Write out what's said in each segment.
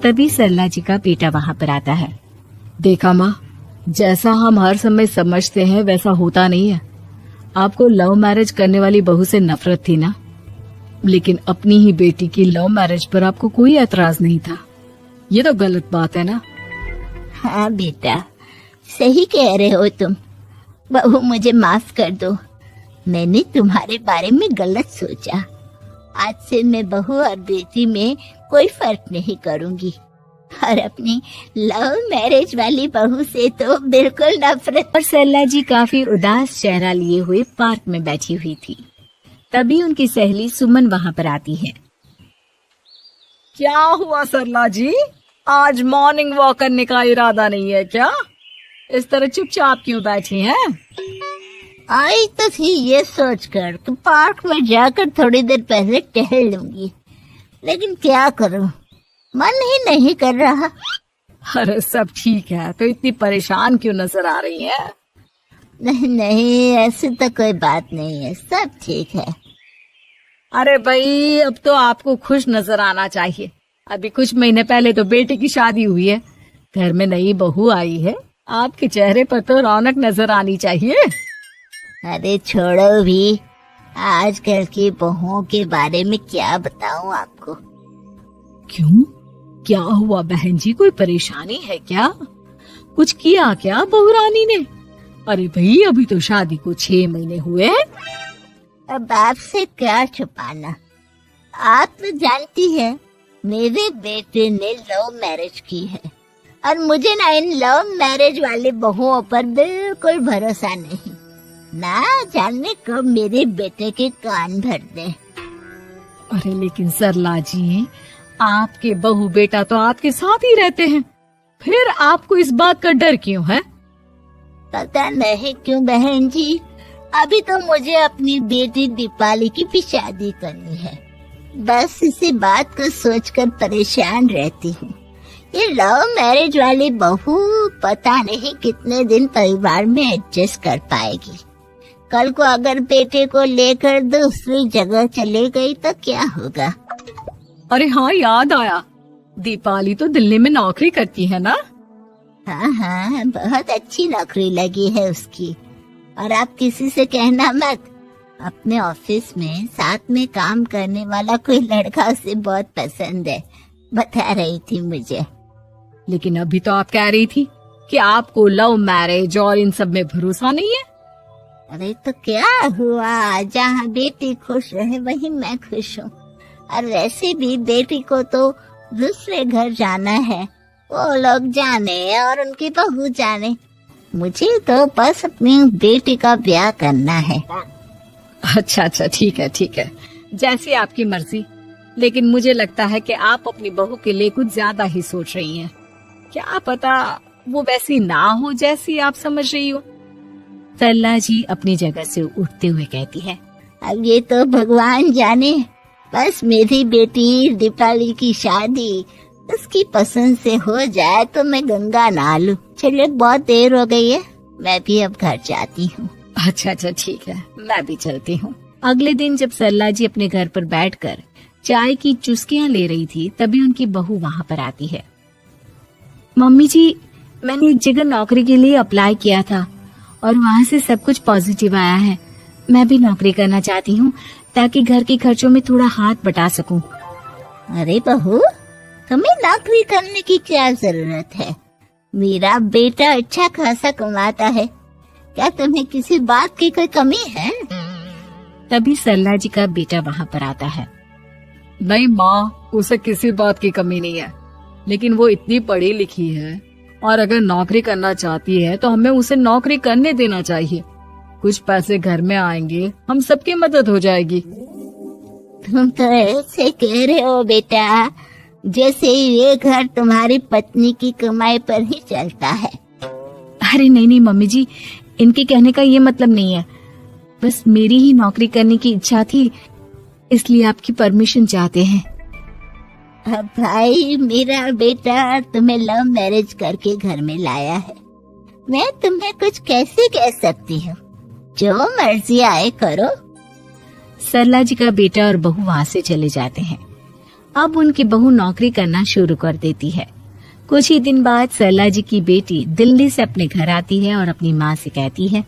तभी सरला जी का बेटा वहाँ पर आता है। देखा माँ, जैसा हम हर समय समझते हैं वैसा होता नहीं है। आपको लव मैरिज करने वाली बहू से नफरत थी ना, लेकिन अपनी ही बेटी की लव मैरिज पर आपको कोई एतराज नहीं था। ये तो गलत बात है ना। हाँ बेटा, सही कह रहे हो तुम। बहू मुझे माफ कर दो, मैंने तुम्हारे बारे में गलत सोचा। आज से मैं बहू और बेटी में कोई फर्क नहीं करूंगी, और अपनी लव मैरिज वाली बहू से तो बिल्कुल नफरत। और सरला जी काफी उदास चेहरा लिए हुए पार्क में बैठी हुई थी। तभी उनकी सहेली सुमन वहाँ पर आती है। क्या हुआ सरला जी, आज मॉर्निंग वॉक करने का इरादा नहीं है क्या? इस तरह चुपचाप क्यों बैठी हैं? आई तो थी ये सोचकर कि पार्क में जाकर थोड़ी देर पहले टहल लूंगी, लेकिन क्या करूं, मन ही नहीं कर रहा। अरे सब ठीक है, तो इतनी परेशान क्यों नजर आ रही है? नहीं नहीं, ऐसी तो कोई बात नहीं है, सब ठीक है। अरे भाई, अब तो आपको खुश नजर आना चाहिए। अभी कुछ महीने पहले तो बेटे की शादी हुई है, घर में नई बहू आई है, आपके चेहरे पर तो रौनक नजर आनी चाहिए। अरे छोड़ो भी, आजकल की बहुओं के बारे में क्या बताऊं आपको। क्यों, क्या हुआ बहन जी, कोई परेशानी है क्या? कुछ किया क्या बहू रानी ने? अरे भाई, अभी तो शादी को 6 महीने हुए हैं। अब आपसे क्या छुपाना, आप तो जानती है मेरे बेटे ने लव मैरिज की है, और मुझे ना इन लव मैरिज वाले बहुओं पर बिल्कुल भरोसा नहीं। ना जाने कब मेरे बेटे के कान भर दे। अरे लेकिन सरला जी, आपके बहू बेटा तो आपके साथ ही रहते हैं, फिर आपको इस बात का डर क्यों है? पता नहीं क्यों बहन जी, अभी तो मुझे अपनी बेटी दीपाली की भी शादी करनी है। बस इसी बात को सोचकर परेशान रहती हूँ। ये लव मैरिज वाली बहू पता नहीं कितने दिन परिवार में एडजस्ट कर पाएगी। कल को अगर बेटे को लेकर दूसरी जगह चले गई तो क्या होगा? अरे हाँ, याद आया, दीपाली तो दिल्ली में नौकरी करती है ना? हाँ हाँ, बहुत अच्छी नौकरी लगी है उसकी। और आप किसी से कहना मत, अपने ऑफिस में साथ में काम करने वाला कोई लड़का उसे बहुत पसंद है, बता रही थी मुझे। लेकिन अभी तो आप कह रही थी कि आपको लव मैरिज और इन सब में भरोसा नहीं है। अरे तो क्या हुआ, जहाँ बेटी खुश रहे वहीं मैं खुश हूँ। और वैसे भी बेटी को तो दूसरे घर जाना है, वो लोग जाने और उनकी बहू जाने, मुझे तो बस अपनी बेटी का ब्याह करना है। अच्छा, ठीक है, जैसी आपकी मर्जी। लेकिन मुझे लगता है कि आप अपनी बहू के लिए कुछ ज्यादा ही सोच रही हैं। क्या पता वो वैसी ना हो जैसी आप समझ रही हो। सरला जी अपनी जगह से उठते हुए कहती है, अब ये तो भगवान जाने, बस मेरी बेटी दीपाली की शादी उसकी पसंद से हो जाए तो मैं गंगा नहा लूं। चलिए, बहुत देर हो गई है, मैं भी अब घर जाती हूँ। अच्छा, ठीक है, मैं भी चलती हूँ। अगले दिन जब सरला जी अपने घर पर बैठकर चाय की चुस्कियां ले रही थी, तभी उनकी बहू वहाँ पर आती है। मम्मी जी, मैंने एक जगह नौकरी के लिए अप्लाई किया था और वहाँ से सब कुछ पॉजिटिव आया है। मैं भी नौकरी करना चाहती हूँ ताकि घर के खर्चों में थोड़ा हाथ बटा सकूं। अरे बहू, तुम्हें नौकरी करने की क्या जरूरत है? मेरा बेटा अच्छा खासा कमाता है, क्या तुम्हें किसी बात की कोई कमी है? तभी सरला जी का बेटा वहाँ पर आता है। नहीं माँ, उसे किसी बात की कमी नहीं है, लेकिन वो इतनी पढ़ी लिखी है और अगर नौकरी करना चाहती है तो हमें उसे नौकरी करने देना चाहिए। कुछ पैसे घर में आएंगे, हम सबकी मदद हो जाएगी। तुम तो ऐसे कह रहे हो बेटा जैसे ये घर तुम्हारी पत्नी की कमाई पर ही चलता है। अरे नहीं मम्मी जी, इनके कहने का ये मतलब नहीं है, बस मेरी ही नौकरी करने की इच्छा थी, इसलिए आपकी परमिशन चाहते हैं। अब भाई, मेरा बेटा तुम्हें लव मैरिज करके घर में लाया है, मैं तुम्हें कुछ कैसे कह सकती हूँ? जो मर्जी आए करो। सरला जी का बेटा और बहू वहाँ से चले जाते हैं अब उनकी बहू नौकरी करना शुरू कर देती है। कुछ ही दिन बाद सरला जी की बेटी दिल्ली से अपने घर आती है और अपनी माँ से कहती है,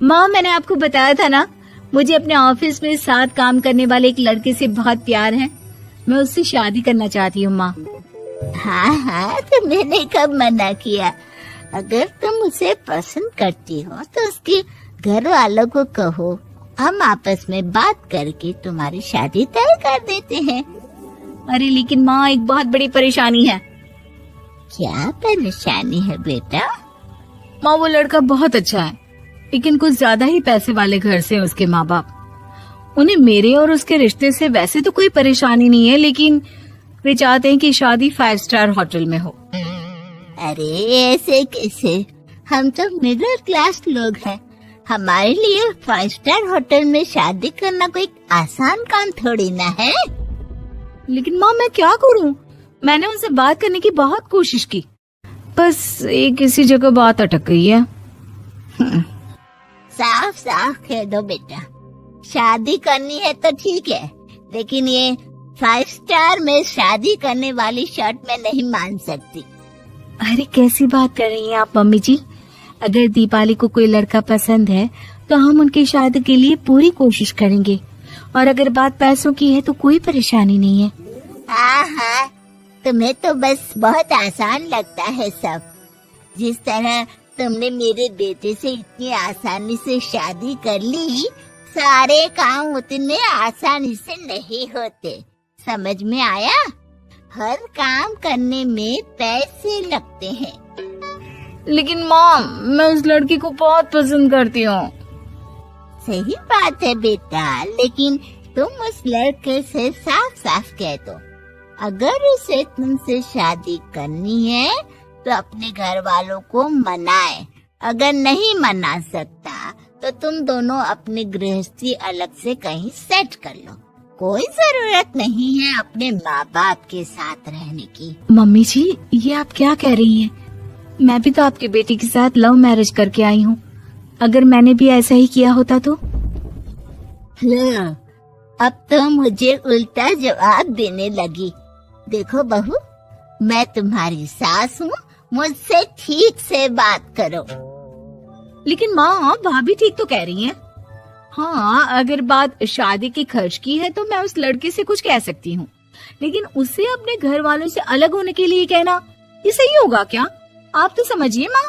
माँ, मैंने आपको बताया था ना, मुझे अपने ऑफिस में साथ काम करने वाले एक लड़के से बहुत प्यार है। मैं उससे शादी करना चाहती हूँ माँ। हाँ हाँ, तो मैंने कब मना किया। अगर तुम उसे पसंद करती हो तो उसके घर वालों को कहो, हम आपस में बात करके तुम्हारी शादी तय कर देते हैं। अरे लेकिन माँ, एक बहुत बड़ी परेशानी है। क्या परेशानी है बेटा? माँ, वो लड़का बहुत अच्छा है, लेकिन कुछ ज्यादा ही पैसे वाले घर से हैं उसके माँ बाप। उन्हें मेरे और उसके रिश्ते से वैसे तो कोई परेशानी नहीं है, लेकिन वे चाहते हैं कि शादी 5 स्टार होटल में हो। अरे ऐसे कैसे? हम तो मिडिल क्लास लोग हैं। हमारे लिए 5 स्टार होटल में शादी करना कोई आसान काम थोड़ी ना है। लेकिन माँ, मैं क्या करूँ? मैंने उनसे बात करने की बहुत कोशिश की, बस एक किसी जगह बात अटक गई है। साफ साफ कह दो बेटा, शादी करनी है तो ठीक है, लेकिन ये 5 स्टार में शादी करने वाली शर्त मैं नहीं मान सकती। अरे कैसी बात कर रही हैं आप मम्मी जी? अगर दीपाली को कोई लड़का पसंद है तो हम उनकी शादी के लिए पूरी कोशिश करेंगे, और अगर बात पैसों की है तो कोई परेशानी नहीं है। हाँ हाँ, तुम्हें तो बस बहुत आसान लगता है सब। जिस तरह तुमने मेरे बेटे से इतनी आसानी से शादी कर ली, सारे काम उतने आसानी से नहीं होते। समझ में आया? हर काम करने में पैसे लगते हैं। लेकिन माँ, मैं उस लड़की को बहुत पसंद करती हूँ। सही बात है बेटा, लेकिन तुम उस लड़के से साफ साफ कह दो, अगर उसे तुमसे शादी करनी है तो अपने घर वालों को मनाए। अगर नहीं मना सकता तो तुम दोनों अपनी गृहस्थी अलग से कहीं सेट कर लो। कोई जरूरत नहीं है अपने माँ बाप के साथ रहने की। मम्मी जी, ये आप क्या कह रही हैं? मैं भी तो आपकी बेटी के साथ लव मैरिज करके आई हूँ। अगर मैंने भी ऐसा ही किया होता तो? लो, अब तो मुझे उल्टा जवाब देने लगी। देखो बहू, मैं तुम्हारी सास हूँ, मुझसे ठीक से बात करो। लेकिन माँ, भाभी ठीक तो कह रही हैं। हाँ, अगर बात शादी के खर्च की है तो मैं उस लड़के से कुछ कह सकती हूँ, लेकिन उसे अपने घर वालों से अलग होने के लिए कहना, ये सही होगा क्या? आप तो समझिए माँ।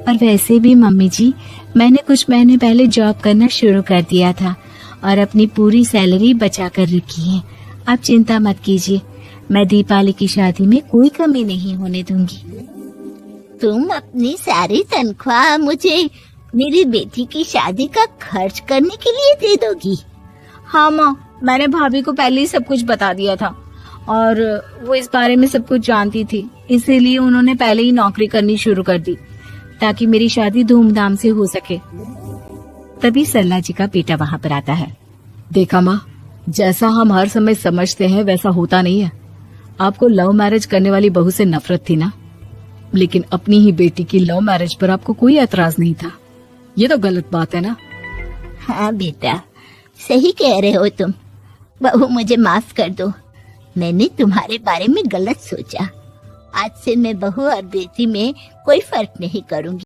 और वैसे भी मम्मी जी, मैंने कुछ महीने पहले जॉब करना शुरू कर दिया था और अपनी पूरी सैलरी बचा कर रखी है। आप चिंता मत कीजिए, मैं दीपाली की शादी में कोई कमी नहीं होने दूंगी। तुम अपनी सारी तनख्वाह मुझे मेरी बेटी की शादी का खर्च करने के लिए दे दोगी? हाँ माँ, मैंने भाभी को पहले ही सब कुछ बता दिया था और वो इस बारे में सब कुछ जानती थी, इसीलिए उन्होंने पहले ही नौकरी करनी शुरू कर दी ताकि मेरी शादी धूमधाम से हो सके। तभी सरला जी का बेटा वहाँ पर आता है। देखा माँ, जैसा हम हर समय समझते हैं वैसा होता नहीं है। आपको लव मैरिज करने वाली बहू से नफरत थी ना, लेकिन अपनी ही बेटी की लव मैरिज पर आपको कोई एतराज नहीं था। ये तो गलत बात है ना? हाँ बेटा, सही कह रहे हो तुम। बहू, मुझे माफ कर दो, मैंने तुम्हारे बारे में गलत सोचा। आज से मैं बहू और बेटी में कोई फर्क नहीं करूंगी।